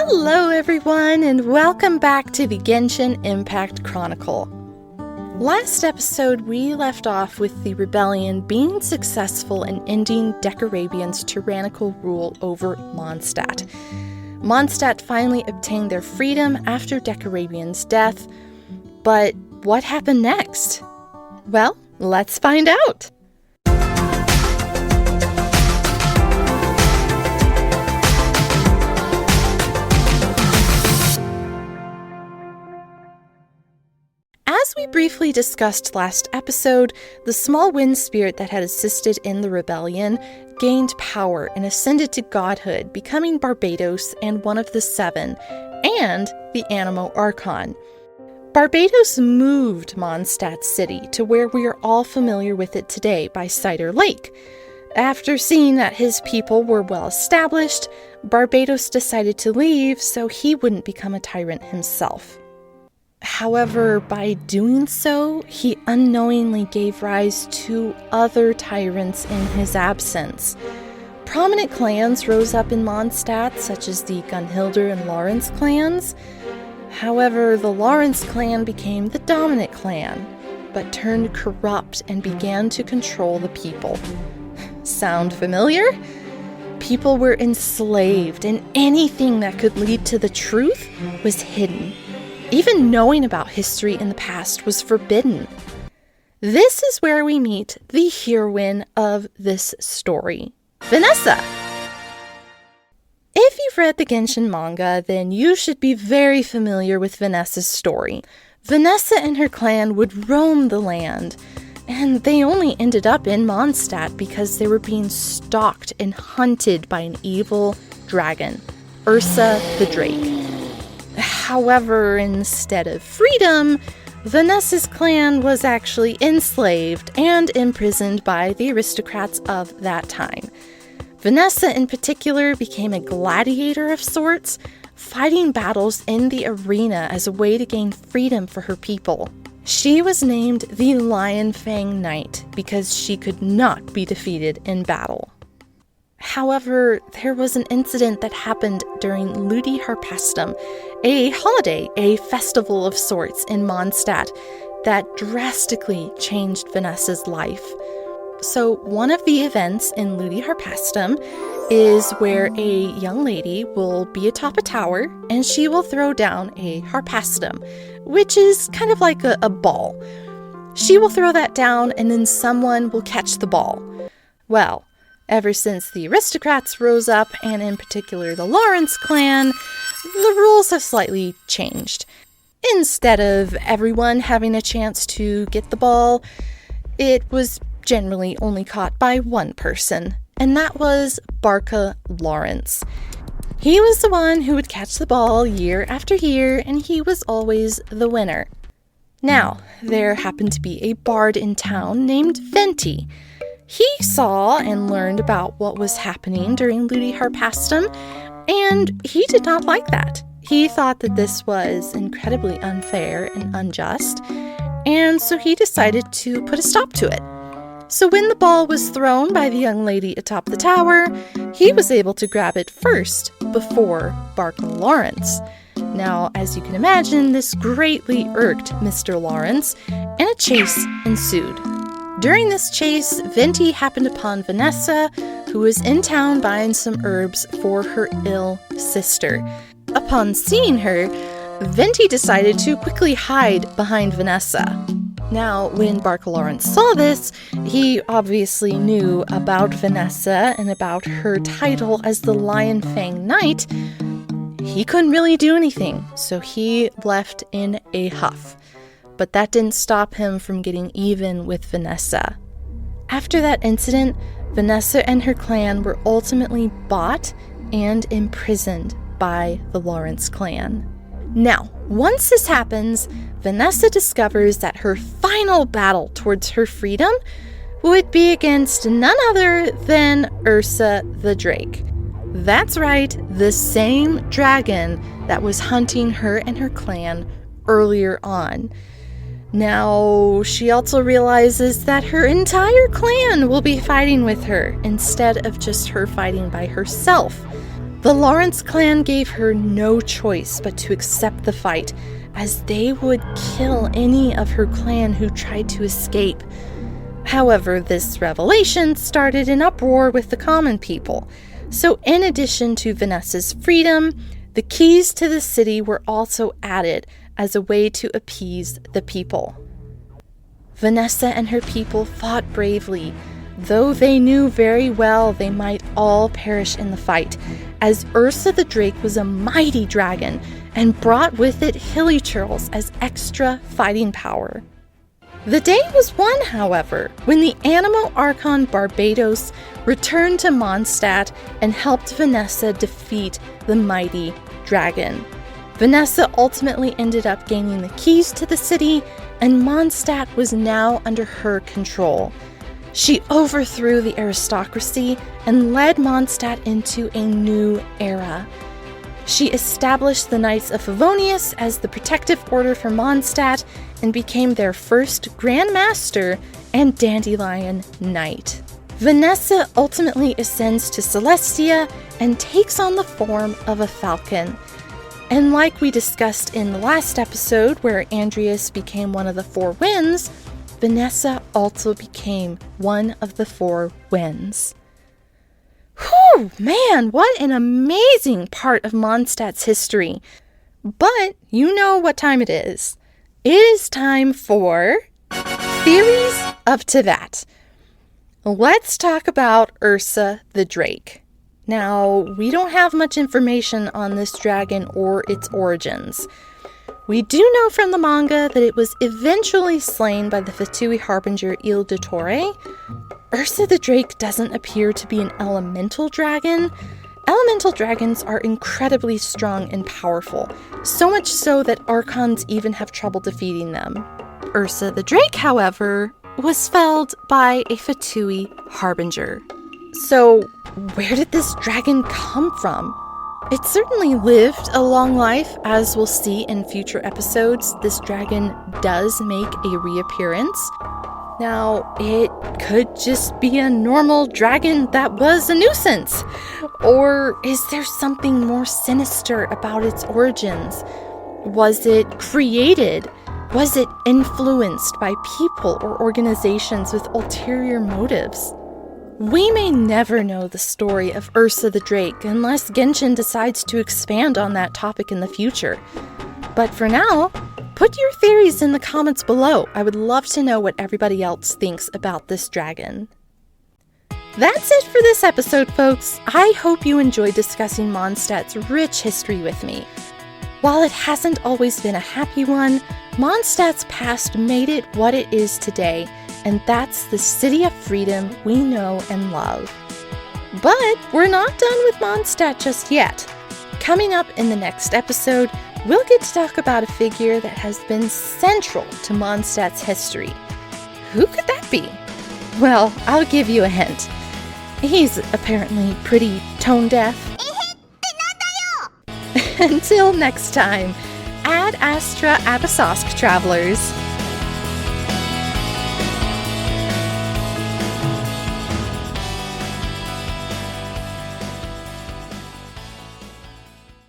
Hello everyone, and welcome back to the Genshin Impact Chronicle. Last episode, we left off with the rebellion being successful in ending Decarabian's tyrannical rule over Mondstadt. Mondstadt finally obtained their freedom after Decarabian's death, but what happened next? Well, let's find out! As we briefly discussed last episode, the small wind spirit that had assisted in the rebellion gained power and ascended to godhood, becoming Barbatos and one of the Seven, and the Animo Archon. Barbatos moved Mondstadt City to where we are all familiar with it today by Cider Lake. After seeing that his people were well established, Barbatos decided to leave so he wouldn't become a tyrant himself. However, by doing so, he unknowingly gave rise to other tyrants in his absence. Prominent clans rose up in Mondstadt, such as the Gunhilder and Lawrence clans. However, the Lawrence clan became the dominant clan, but turned corrupt and began to control the people. Sound familiar? People were enslaved, and anything that could lead to the truth was hidden. Even knowing about history in the past was forbidden. This is where we meet the heroine of this story, Vennessa. If you've read the Genshin manga, then you should be very familiar with Vennessa's story. Vennessa and her clan would roam the land, and they only ended up in Mondstadt because they were being stalked and hunted by an evil dragon, Ursa the Drake. However, instead of freedom, Vennessa's clan was actually enslaved and imprisoned by the aristocrats of that time. Vennessa in particular became a gladiator of sorts, fighting battles in the arena as a way to gain freedom for her people. She was named the Lion Fang Knight because she could not be defeated in battle. However, there was an incident that happened during Ludi Harpastum, a holiday, a festival of sorts in Mondstadt that drastically changed Vennessa's life. So one of the events in Ludi Harpastum is where a young lady will be atop a tower and she will throw down a harpastum, which is kind of like a ball. She will throw that down and then someone will catch the ball. Well, ever since the aristocrats rose up, and in particular the Lawrence clan, the rules have slightly changed. Instead of everyone having a chance to get the ball, it was generally only caught by one person, and that was Barca Lawrence. He was the one who would catch the ball year after year, and he was always the winner. Now, there happened to be a bard in town named Venti. He saw and learned about what was happening during Ludi Harpastum, and he did not like that. He thought that this was incredibly unfair and unjust, and so he decided to put a stop to it. So when the ball was thrown by the young lady atop the tower, he was able to grab it first before Barca Lawrence. Now, as you can imagine, this greatly irked Mr. Lawrence, and a chase ensued. During this chase, Venti happened upon Vennessa, who was in town buying some herbs for her ill sister. Upon seeing her, Venti decided to quickly hide behind Vennessa. Now, when Barca Lawrence saw this, he obviously knew about Vennessa and about her title as the Lion Fang Knight. He couldn't really do anything, so he left in a huff. But that didn't stop him from getting even with Vennessa. After that incident, Vennessa and her clan were ultimately bought and imprisoned by the Lawrence clan. Now, once this happens, Vennessa discovers that her final battle towards her freedom would be against none other than Ursa the Drake. That's right, the same dragon that was hunting her and her clan earlier on. Now, she also realizes that her entire clan will be fighting with her instead of just her fighting by herself. The Lawrence clan gave her no choice but to accept the fight, as they would kill any of her clan who tried to escape. However, this revelation started an uproar with the common people. So in addition to Vennessa's freedom, the keys to the city were also added as a way to appease the people. Vennessa and her people fought bravely, though they knew very well they might all perish in the fight, as Ursa the Drake was a mighty dragon and brought with it hilichurls as extra fighting power. The day was won, however, when the Animo Archon Barbados returned to Mondstadt and helped Vennessa defeat the mighty dragon. Vennessa ultimately ended up gaining the keys to the city, and Mondstadt was now under her control. She overthrew the aristocracy and led Mondstadt into a new era. She established the Knights of Favonius as the protective order for Mondstadt and became their first Grand Master and Dandelion Knight. Vennessa ultimately ascends to Celestia and takes on the form of a falcon. And like we discussed in the last episode where Andreas became one of the four winds, Vennessa also became one of the four winds. Whew, man, what an amazing part of Mondstadt's history. But you know what time it is. It is time for Theories of Teyvat. Let's talk about Ursa the Drake. Now, we don't have much information on this dragon or its origins. We do know from the manga that it was eventually slain by the Fatui harbinger Il Dottore. Ursa the Drake doesn't appear to be an elemental dragon. Elemental dragons are incredibly strong and powerful, so much so that Archons even have trouble defeating them. Ursa the Drake, however, was felled by a Fatui harbinger. So, where did this dragon come from? It certainly lived a long life, as we'll see in future episodes. This dragon does make a reappearance. Now, it could just be a normal dragon that was a nuisance. Or is there something more sinister about its origins? Was it created? Was it influenced by people or organizations with ulterior motives? We may never know the story of Ursa the Drake unless Genshin decides to expand on that topic in the future. But for now, put your theories in the comments below. I would love to know what everybody else thinks about this dragon. That's it for this episode, folks. I hope you enjoyed discussing Mondstadt's rich history with me. While it hasn't always been a happy one, Mondstadt's past made it what it is today, and that's the City of Freedom we know and love. But we're not done with Mondstadt just yet. Coming up in the next episode, we'll get to talk about a figure that has been central to Mondstadt's history. Who could that be? Well, I'll give you a hint. He's apparently pretty tone deaf. Until next time, Ad Astra Abyssosque travelers.